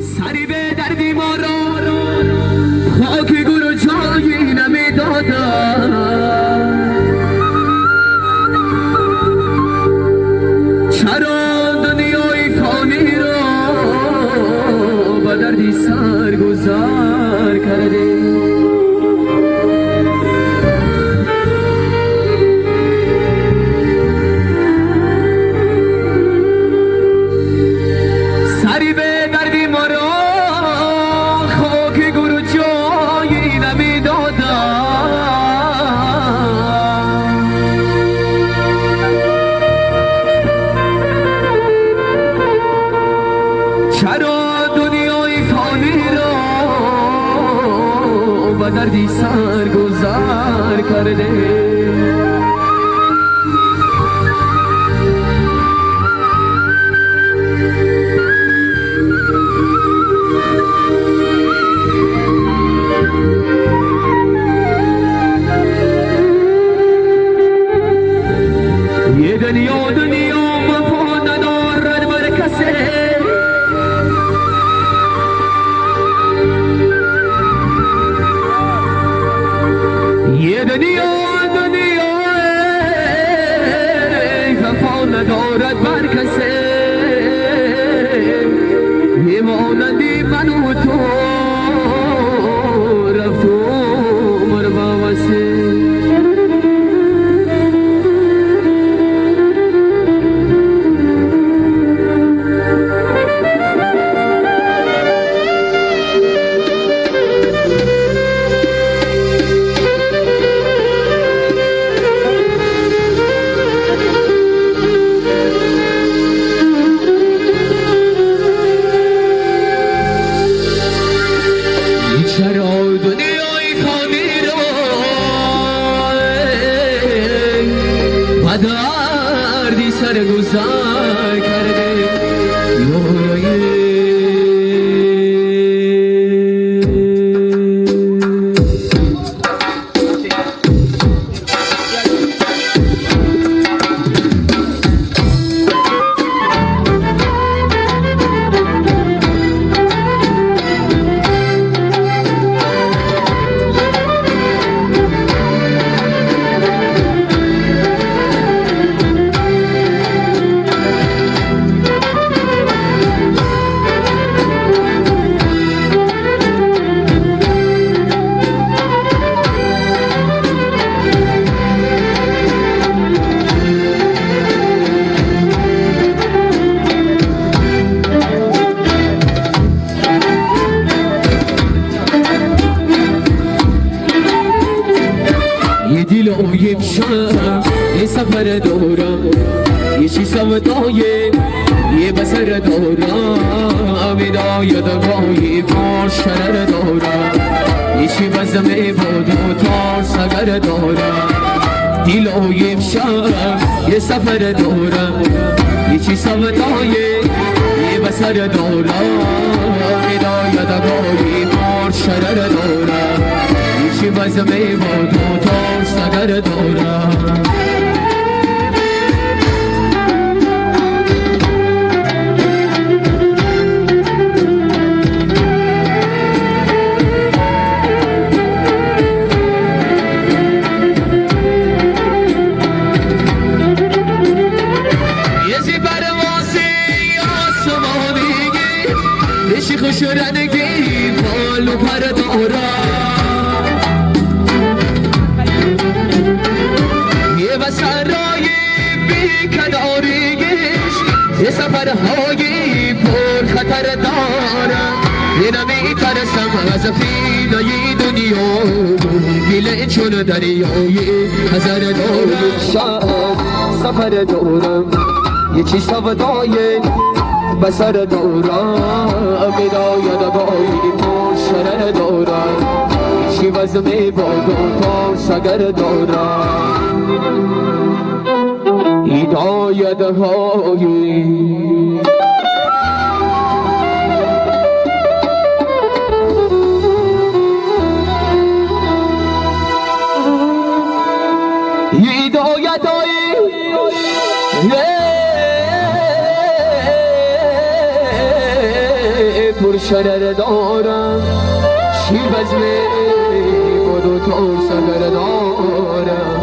سری به دردی ما را خاک گل و جایی نمیدادم. چرا دنیای فانی را با دردی سرگذار کرده؟ سری به دردی ما را خاک گل و جایی نمیدادم. چرا دنیای فانی را با دردی سرگذار کرده؟ یه دنیا وفا ندارد بر کسی، یه دنیا وفا ندارد بر کسی. میمانندی من و تو رفت و مربوسه. چرا دنیای فانی را با دردی سرگذار کرده؟ یه دل اویب شم یه سفر دورم، یه چی سودایه یه بسر دورم. ودای دقایی پاش شرر دورم، یه چی بزمه بود و تار سگر دورم. دل اویب شم یه سفر دورم، یه چی سودایه یه بسر دورم. ودای دقایی پاش شرر دورم، چی بزمه بود و تار سگر دورم. یه زی پروازی آسمانیگی بشی خوش رنگی پالو پر دورم. سرای بی کناریش یه سفرهایی پر خطر دارم. یه نمیترسم از فینای دنیا، گله چون دریای هزار دارم. سفر دارم یه چی سودای بسر دارم. بدای دبایی پر شرر دارم، چی وزمه بادم تا سگر دارم. هدایت هایی هدایت هایی پر شرر دارم شیر بزمه بود و تور سگر دارم